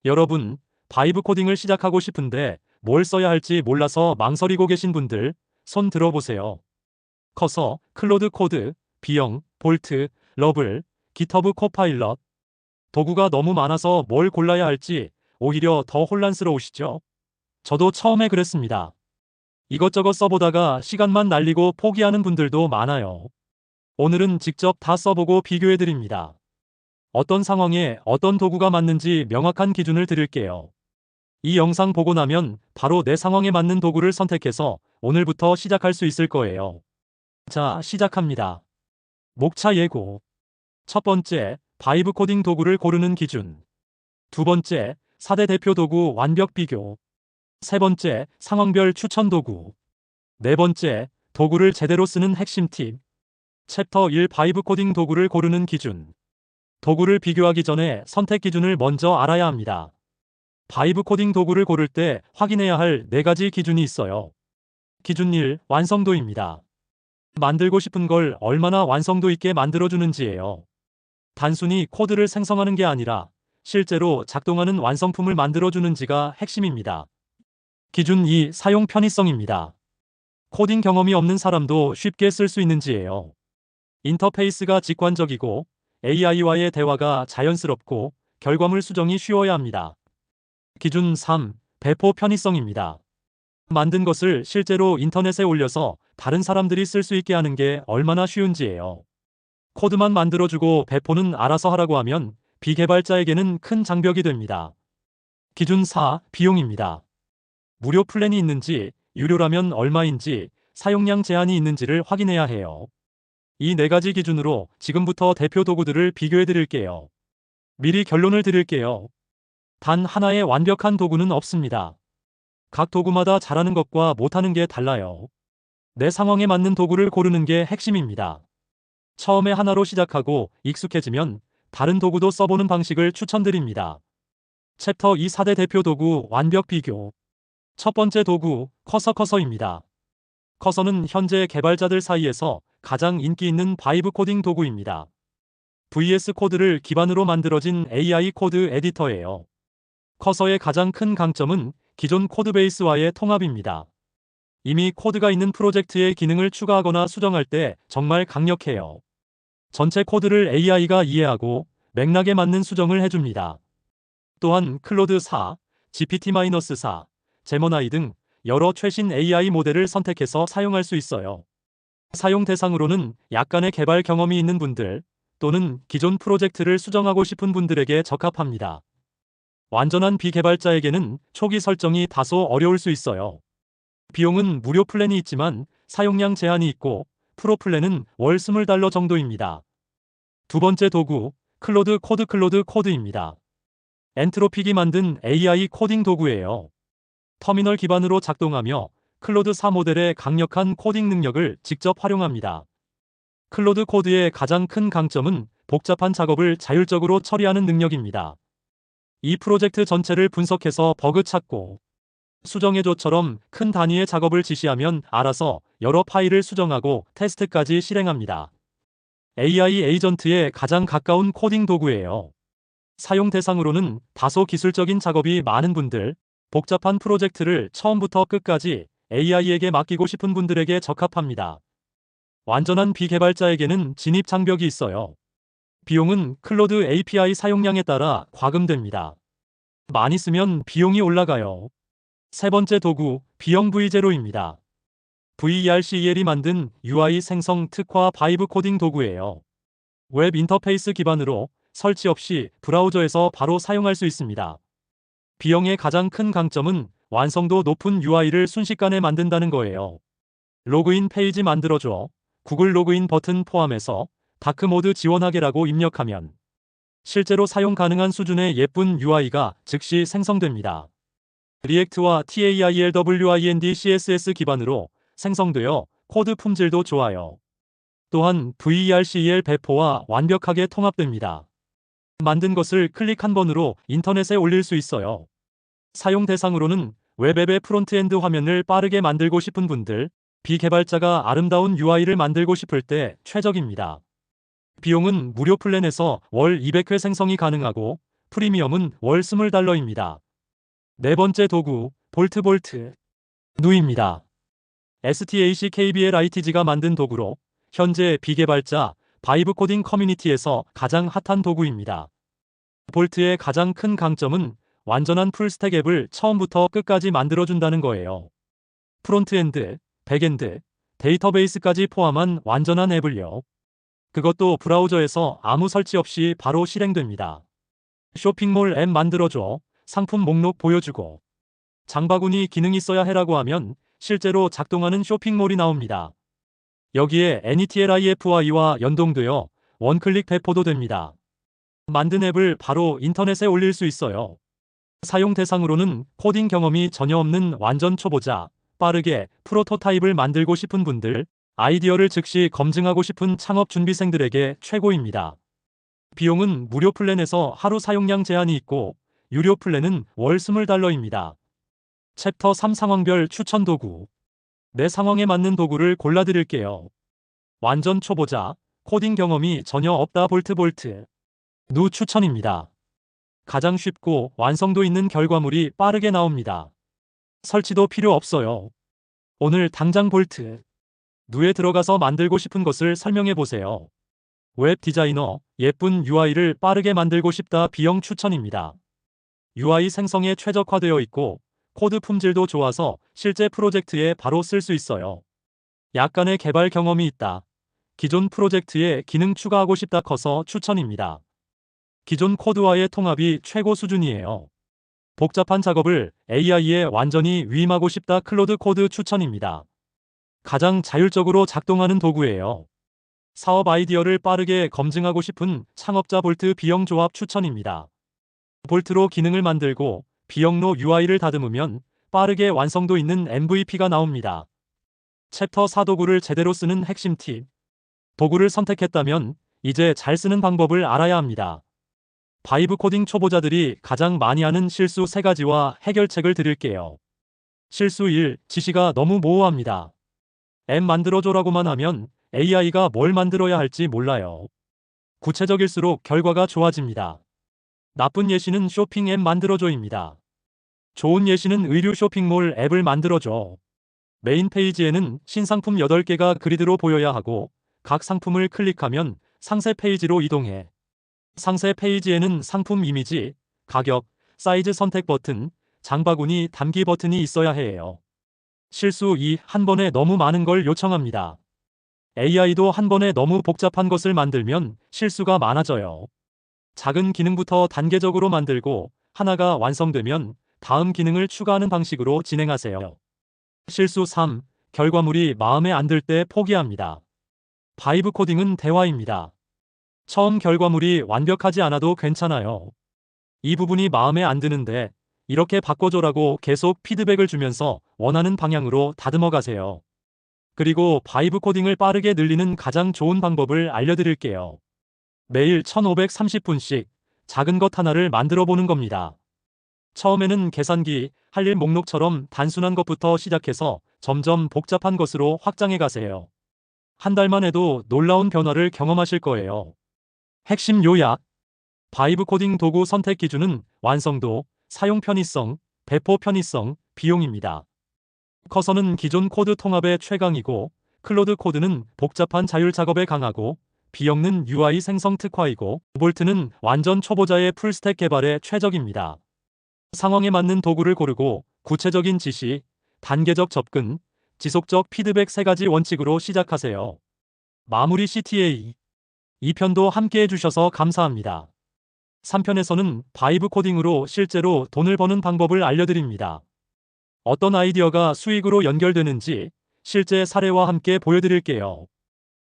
여러분, 바이브 코딩을 시작하고 싶은데 뭘 써야 할지 몰라서 망설이고 계신 분들, 손 들어보세요. 커서, 클로드 코드, 비영, 볼트, 러블, 깃허브 코파일럿. 도구가 너무 많아서 뭘 골라야 할지 오히려 더 혼란스러우시죠? 저도 처음에 그랬습니다. 이것저것 써보다가 시간만 날리고 포기하는 분들도 많아요. 오늘은 직접 다 써보고 비교해드립니다. 어떤 상황에 어떤 도구가 맞는지 명확한 기준을 드릴게요. 이 영상 보고 나면 바로 내 상황에 맞는 도구를 선택해서 오늘부터 시작할 수 있을 거예요. 자, 시작합니다. 목차 예고. 첫 번째, 바이브 코딩 도구를 고르는 기준. 두 번째, 4대 대표 도구 완벽 비교. 세 번째, 상황별 추천 도구. 네 번째, 도구를 제대로 쓰는 핵심 팁. 챕터 1 바이브 코딩 도구를 고르는 기준. 도구를 비교하기 전에 선택 기준을 먼저 알아야 합니다. 바이브 코딩 도구를 고를 때 확인해야 할 4가지 기준이 있어요. 기준 1, 완성도입니다. 만들고 싶은 걸 얼마나 완성도 있게 만들어주는지예요. 단순히 코드를 생성하는 게 아니라 실제로 작동하는 완성품을 만들어주는지가 핵심입니다. 기준 2, 사용 편의성입니다. 코딩 경험이 없는 사람도 쉽게 쓸 수 있는지예요. 인터페이스가 직관적이고 AI와의 대화가 자연스럽고 결과물 수정이 쉬워야 합니다. 기준 3. 배포 편의성입니다. 만든 것을 실제로 인터넷에 올려서 다른 사람들이 쓸 수 있게 하는 게 얼마나 쉬운지예요. 코드만 만들어주고 배포는 알아서 하라고 하면 비개발자에게는 큰 장벽이 됩니다. 기준 4. 비용입니다. 무료 플랜이 있는지, 유료라면 얼마인지, 사용량 제한이 있는지를 확인해야 해요. 이 4가지 기준으로 지금부터 대표 도구들을 비교해 드릴게요. 미리 결론을 드릴게요. 단 하나의 완벽한 도구는 없습니다. 각 도구마다 잘하는 것과 못하는 게 달라요. 내 상황에 맞는 도구를 고르는 게 핵심입니다. 처음에 하나로 시작하고 익숙해지면 다른 도구도 써보는 방식을 추천드립니다. 챕터 2 4대 대표 도구 완벽 비교. 첫 번째 도구, 커서입니다. 커서는 현재 개발자들 사이에서 가장 인기 있는 바이브 코딩 도구입니다. VS 코드를 기반으로 만들어진 AI 코드 에디터예요. 커서의 가장 큰 강점은 기존 코드베이스와의 통합입니다. 이미 코드가 있는 프로젝트에 기능을 추가하거나 수정할 때 정말 강력해요. 전체 코드를 AI가 이해하고 맥락에 맞는 수정을 해줍니다. 또한 클로드 4, GPT-4, 제모나이 등 여러 최신 AI 모델을 선택해서 사용할 수 있어요. 사용 대상으로는 약간의 개발 경험이 있는 분들 또는 기존 프로젝트를 수정하고 싶은 분들에게 적합합니다. 완전한 비개발자에게는 초기 설정이 다소 어려울 수 있어요. 비용은 무료 플랜이 있지만 사용량 제한이 있고 프로 플랜은 월 $20 정도입니다. 두 번째 도구, 클로드 코드입니다. 엔트로픽이 만든 AI 코딩 도구예요. 터미널 기반으로 작동하며 클로드 4 모델의 강력한 코딩 능력을 직접 활용합니다. 클로드 코드의 가장 큰 강점은 복잡한 작업을 자율적으로 처리하는 능력입니다. 이 프로젝트 전체를 분석해서 버그 찾고 수정해줘처럼 큰 단위의 작업을 지시하면 알아서 여러 파일을 수정하고 테스트까지 실행합니다. AI 에이전트에 가장 가까운 코딩 도구예요. 사용 대상으로는 다소 기술적인 작업이 많은 분들, 복잡한 프로젝트를 처음부터 끝까지 AI에게 맡기고 싶은 분들에게 적합합니다. 완전한 비개발자에게는 진입 장벽이 있어요. 비용은 클로드 API 사용량에 따라 과금됩니다. 많이 쓰면 비용이 올라가요. 세 번째 도구, 비영 V0입니다. VERCEL이 만든 UI 생성 특화 바이브 코딩 도구예요. 웹 인터페이스 기반으로 설치 없이 브라우저에서 바로 사용할 수 있습니다. 비영의 가장 큰 강점은 완성도 높은 UI를 순식간에 만든다는 거예요. 로그인 페이지 만들어줘, 구글 로그인 버튼 포함해서 다크모드 지원하게라고 입력하면 실제로 사용 가능한 수준의 예쁜 UI가 즉시 생성됩니다. 리액트와 TAILWIND CSS 기반으로 생성되어 코드 품질도 좋아요. 또한 VERCEL 배포와 완벽하게 통합됩니다. 만든 것을 클릭 한 번으로 인터넷에 올릴 수 있어요. 사용 대상으로는 웹앱의 프론트엔드 화면을 빠르게 만들고 싶은 분들, 비개발자가 아름다운 UI를 만들고 싶을 때 최적입니다. 비용은 무료 플랜에서 월 200회 생성이 가능하고 프리미엄은 월 $20입니다. 네 번째 도구, 볼트 누입니다. STAC KBLITG가 만든 도구로 현재 비개발자 바이브 코딩 커뮤니티에서 가장 핫한 도구입니다. 볼트의 가장 큰 강점은 완전한 풀스택 앱을 처음부터 끝까지 만들어준다는 거예요. 프론트엔드, 백엔드, 데이터베이스까지 포함한 완전한 앱을요. 그것도 브라우저에서 아무 설치 없이 바로 실행됩니다. 쇼핑몰 앱 만들어줘, 상품 목록 보여주고, 장바구니 기능 있어야 해라고 하면 실제로 작동하는 쇼핑몰이 나옵니다. 여기에 NETLIFI와 연동되어 원클릭 배포도 됩니다. 만든 앱을 바로 인터넷에 올릴 수 있어요. 사용 대상으로는 코딩 경험이 전혀 없는 완전 초보자, 빠르게 프로토타입을 만들고 싶은 분들, 아이디어를 즉시 검증하고 싶은 창업 준비생들에게 최고입니다. 비용은 무료 플랜에서 하루 사용량 제한이 있고 유료 플랜은 월 $20입니다. 챕터 3 상황별 추천 도구. 내 상황에 맞는 도구를 골라드릴게요. 완전 초보자, 코딩 경험이 전혀 없다 볼트 누 추천입니다. 가장 쉽고 완성도 있는 결과물이 빠르게 나옵니다. 설치도 필요 없어요. 오늘 당장 볼트 누에 들어가서 만들고 싶은 것을 설명해 보세요. 웹 디자이너, 예쁜 UI를 빠르게 만들고 싶다 B형 추천입니다. UI 생성에 최적화되어 있고 코드 품질도 좋아서 실제 프로젝트에 바로 쓸 수 있어요. 약간의 개발 경험이 있다. 기존 프로젝트에 기능 추가하고 싶다 커서 추천입니다. 기존 코드와의 통합이 최고 수준이에요. 복잡한 작업을 AI에 완전히 위임하고 싶다 클로드 코드 추천입니다. 가장 자율적으로 작동하는 도구예요. 사업 아이디어를 빠르게 검증하고 싶은 창업자 볼트 B형 조합 추천입니다. 볼트로 기능을 만들고 B형로 UI를 다듬으면 빠르게 완성도 있는 MVP가 나옵니다. 챕터 4 도구를 제대로 쓰는 핵심 팁. 도구를 선택했다면 이제 잘 쓰는 방법을 알아야 합니다. 바이브 코딩 초보자들이 가장 많이 하는 실수 3가지와 해결책을 드릴게요. 실수 1. 지시가 너무 모호합니다. 앱 만들어줘라고만 하면 AI가 뭘 만들어야 할지 몰라요. 구체적일수록 결과가 좋아집니다. 나쁜 예시는 쇼핑 앱 만들어줘입니다. 좋은 예시는 의류 쇼핑몰 앱을 만들어줘. 메인 페이지에는 신상품 8개가 그리드로 보여야 하고 각 상품을 클릭하면 상세 페이지로 이동해. 상세 페이지에는 상품 이미지, 가격, 사이즈 선택 버튼, 장바구니 담기 버튼이 있어야 해요. 실수 2. 한 번에 너무 많은 걸 요청합니다. AI도 한 번에 너무 복잡한 것을 만들면 실수가 많아져요. 작은 기능부터 단계적으로 만들고 하나가 완성되면 다음 기능을 추가하는 방식으로 진행하세요. 실수 3. 결과물이 마음에 안 들 때 포기합니다. 바이브 코딩은 대화입니다. 처음 결과물이 완벽하지 않아도 괜찮아요. 이 부분이 마음에 안 드는데 이렇게 바꿔줘라고 계속 피드백을 주면서 원하는 방향으로 다듬어 가세요. 그리고 바이브 코딩을 빠르게 늘리는 가장 좋은 방법을 알려드릴게요. 매일 1530분씩 작은 것 하나를 만들어 보는 겁니다. 처음에는 계산기, 할 일 목록처럼 단순한 것부터 시작해서 점점 복잡한 것으로 확장해 가세요. 한 달만 해도 놀라운 변화를 경험하실 거예요. 핵심 요약. 바이브 코딩 도구 선택 기준은 완성도, 사용 편의성, 배포 편의성, 비용입니다. 커서는 기존 코드 통합에 최강이고 클로드 코드는 복잡한 자율 작업에 강하고 B형은 UI 생성 특화이고 볼트는 완전 초보자의 풀스택 개발에 최적입니다. 상황에 맞는 도구를 고르고 구체적인 지시, 단계적 접근, 지속적 피드백 3가지 원칙으로 시작하세요. 마무리 CTA. 2편도 함께 해주셔서 감사합니다. 3편에서는 바이브 코딩으로 실제로 돈을 버는 방법을 알려드립니다. 어떤 아이디어가 수익으로 연결되는지 실제 사례와 함께 보여드릴게요.